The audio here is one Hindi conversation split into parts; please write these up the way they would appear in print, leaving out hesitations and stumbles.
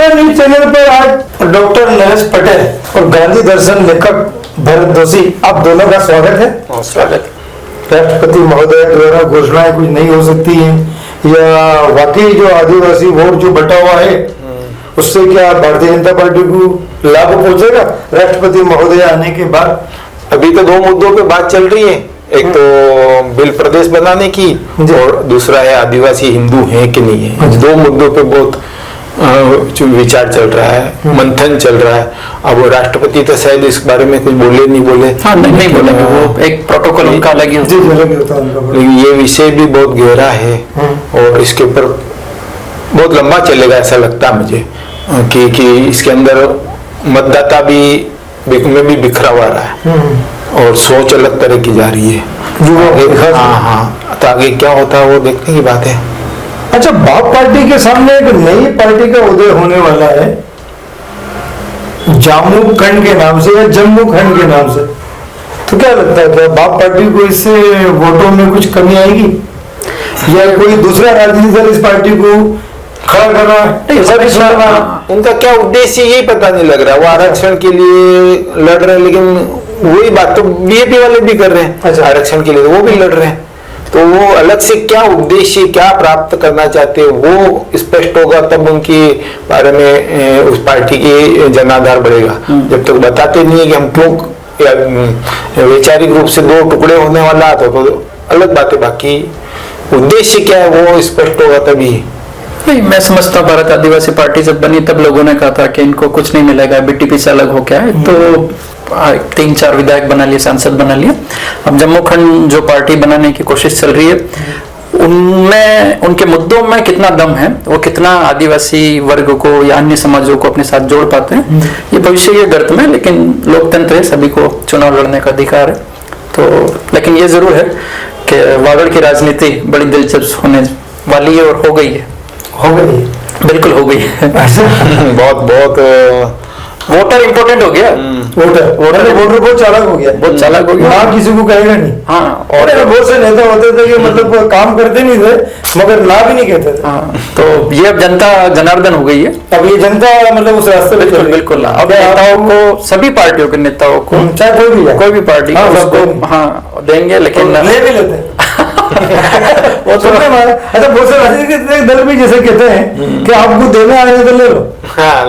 इंडिया न्यूज चैनल पर आज डॉक्टर नरेश पटेल और गांधी दर्शन लेखक भरत जोशी, आप दोनों का स्वागत है। स्वागत। राष्ट्रपति महोदय द्वारा घोषणाएं कुछ नहीं हो सकती हैं, या वाकई जो आदिवासी वोट जो बटा हुआ है उससे क्या भारतीय जनता पार्टी को लाभ पहुंचेगा राष्ट्रपति महोदय आने के बाद? अभी तो दो मुद्दों पे बात चल रही है, एक तो बिल प्रदेश बनाने की और दूसरा है आदिवासी हिंदू है कि नहीं है। दो मुद्दों पे बहुत विचार चल रहा है, मंथन चल रहा है। अब वो राष्ट्रपति तो शायद इस बारे में कुछ बोले नहीं बोले। हाँ, नहीं बोले, वो एक प्रोटोकॉल उनका अलग ही होता है। लेकिन ये विषय भी बहुत गहरा है और इसके ऊपर बहुत लंबा चलेगा ऐसा लगता है मुझे, कि इसके अंदर मतदाता में भी बिखरा हुआ रहा है और सोच अलग तरह की जा रही है। हाँ, तो आगे क्या होता है वो देखने की बात है। अच्छा, बाप पार्टी के सामने एक नई पार्टी का उदय होने वाला है, जामू खंड के नाम से या जम्मू खंड के नाम से। तो क्या लगता है, क्या बाप पार्टी को इससे वोटों में कुछ कमी आएगी या कोई दूसरा राजनीतिक दल इस पार्टी को खड़ा कर रहा है? उनका क्या उद्देश्य यही पता नहीं लग रहा। वो आरक्षण के लिए लड़ रहे हैं, लेकिन वही बात तो बीजेपी वाले भी कर रहे हैं। अच्छा। आरक्षण के लिए वो भी लड़ रहे हैं, तो वो अलग से क्या उद्देश्य, क्या प्राप्त करना चाहते हैं वो स्पष्ट होगा, तब उनके बारे में उस पार्टी की जनाधार बढ़ेगा। जब तक बताते नहीं है कि हम क्यों वैचारिक रूप से दो टुकड़े होने वाला, तो अलग बात है। बाकी उद्देश्य क्या है वो स्पष्ट होगा तभी। नहीं, मैं समझता हूँ भारत आदिवासी पार्टी जब बनी तब लोगों ने कहा था कि इनको कुछ नहीं मिलेगा, बीटीपी से अलग हो गया है, तो 3-4 विधायक बना लिए, सांसद बना लिए। अब जम्मू खंड जो पार्टी बनाने की कोशिश चल रही है, उनमें उनके मुद्दों में कितना दम है, वो कितना आदिवासी वर्ग को या अन्य समाजों को अपने साथ जोड़ पाते हैं, ये भविष्य के गर्त में। लेकिन लोकतंत्र है, सभी को चुनाव लड़ने का अधिकार है। तो लेकिन ये जरूर है कि वागड़ की राजनीति बड़ी दिलचस्प होने वाली है और हो गई है। बिल्कुल हो गई है। बहुत वोटर इंपोर्टेंट हो गया। वोटर बहुत चालाक हो गया, बहुत चालाक हो गया। ना किसी को कहेगा नहीं। हाँ, और बहुत से नेता होते थे कि मतलब काम करते नहीं थे मगर ना भी नहीं कहते थे। हाँ, तो ये अब जनता जनार्दन हो गई है। अब ये जनता मतलब उस रास्ते बिल्कुल बिल्कुल। अब नेताओं को, सभी पार्टियों के नेताओं को, चाहे कोई भी पार्टी उसको हाँ देंगे, लेकिन ले भी लेते हैं। वो तो अच्छा, बहुत से राजनीतिक दल भी जैसे कहते हैं कि आपको देना आने तो ले लो,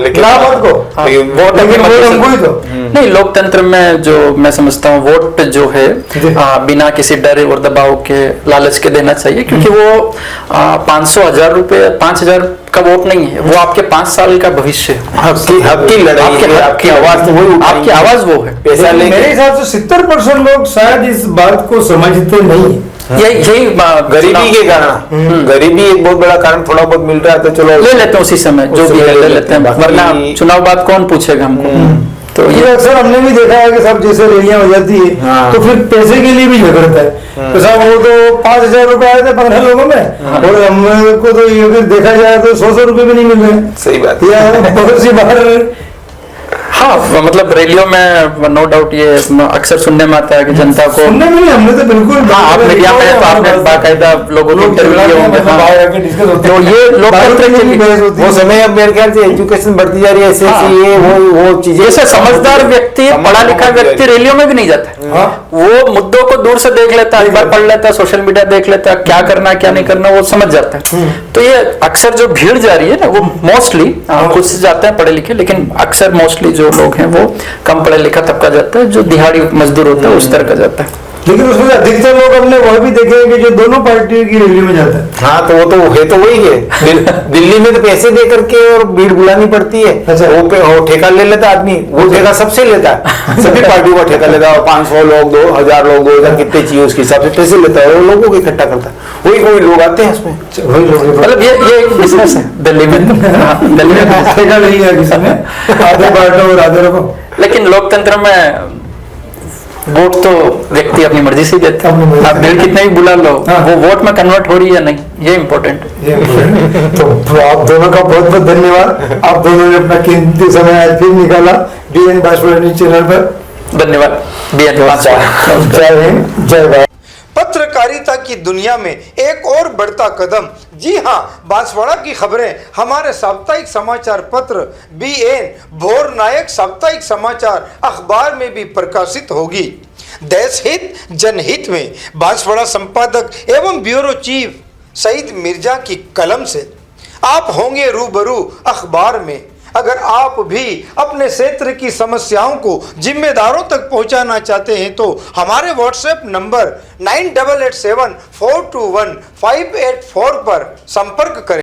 लेकिन लाभ को लेकिन वोट हमको ही दो। नहीं, लोकतंत्र में जो मैं समझता हूँ वोट जो है बिना किसी डर और दबाव के, लालच के देना चाहिए, क्योंकि वो 500-1000 रुपए, 5000 का वोट नहीं है, वो आपके 5 साल का भविष्य है। हक की लड़ाई है, आपकी आवाज तो वही, आपकी आवाज वो है। पैसा मेरे हिसाब से 70% लोग शायद इस बात को समझते नहीं है। यही गरीबी के कारण, गरीबी एक बहुत बड़ा कारण, थोड़ा बहुत मिल रहा है तो चलो ले लेते हैं उसी समय, जो भी है ले लेते हैं, वरना चुनाव बाद कौन पूछेगा हमको। तो ये अक्सर हमने भी देखा है कि सब जैसे रैलियां हो जाती है तो फिर पैसे के लिए भी झगड़ता है। तो साहब वो तो 5000 रुपए आए थे 15 लोगों में, और हमको तो अगर देखा जाए तो 100 रुपए भी नहीं मिल रहे। सही बात है, बहुत सी बार। हाँ, मतलब रैलियों में नो डाउट ये अक्सर सुनने में आता है कि जनता को सुनने में नहीं, हमने तो बिल्कुल आप मीडिया में तो आपने बाकायदा लोगों के इंटरव्यू किए होंगे। तो ये लोकतंत्र की वो समय अब मेरे ख्याल से एजुकेशन बढ़ती जा रही है, ये वो चीजें। जैसे समझदार व्यक्ति, पढ़ा लिखा व्यक्ति रैलियों में भी नहीं जाता, वो मुद्दों को दूर से देख लेता है, एक बार पढ़ लेता है, सोशल मीडिया देख लेता है, क्या करना क्या नहीं करना वो समझ जाता है। तो ये अक्सर जो भीड़ जा रही है ना, वो मोस्टली खुद से जाते हैं पढ़े लिखे, लेकिन अक्सर मोस्टली जो लोग हैं वो कम पढ़ा लिखा तबका जाता है, जो दिहाड़ी मजदूर होता है उस तरह का जाता है। लेकिन उसमें अधिकतर लोग हमने वह भी देखे हैं कि जो दोनों पार्टियों की रैली में जाता है। हाँ, तो वो तो है, तो वही है। दिल्ली में तो पैसे दे करके और भीड़ बुलानी पड़ती है। अच्छा। वो ठेका ले लेता आदमी, वो ठेका सबसे लेता है, सभी पार्टियों का ठेका लेता है। 500 लोग, 2000 लोग, 2000 कितने चाहिए उसके हिसाब से पैसे लेता है, वो लोगों को इकट्ठा करता है। वही लोग आते हैं उसमें, वही लोग, मतलब ये बिजनेस है दिल्ली में। दिल्ली में ठेका नहीं है किसी ने, आधे बांटो और आधे रखो। लेकिन लोकतंत्र में वोट तो व्यक्ति अपनी मर्जी से देता है। आप भीड़ कितने भी बुला लो, वो वोट में कन्वर्ट हो रही है नहीं, ये इम्पोर्टेंट है। तो आप दोनों का बहुत बहुत धन्यवाद। आप दोनों ने अपना कीमती समय आज फिर निकाला बीएन भास्कर न्यूज चैनल पर। धन्यवाद। जय हिंद, जय भारत। पत्रकारिता की दुनिया में एक और बढ़ता कदम। जी हां, बांसवाड़ा की खबरें हमारे साप्ताहिक समाचार पत्र BN भोर नायक साप्ताहिक समाचार अखबार में भी प्रकाशित होगी। देश हित जनहित में बांसवाड़ा संपादक एवं ब्यूरो चीफ सईद मिर्जा की कलम से आप होंगे रूबरू अखबार में। अगर आप भी अपने क्षेत्र की समस्याओं को जिम्मेदारों तक पहुंचाना चाहते हैं तो हमारे व्हाट्सएप नंबर 9887 421 584 पर संपर्क करें।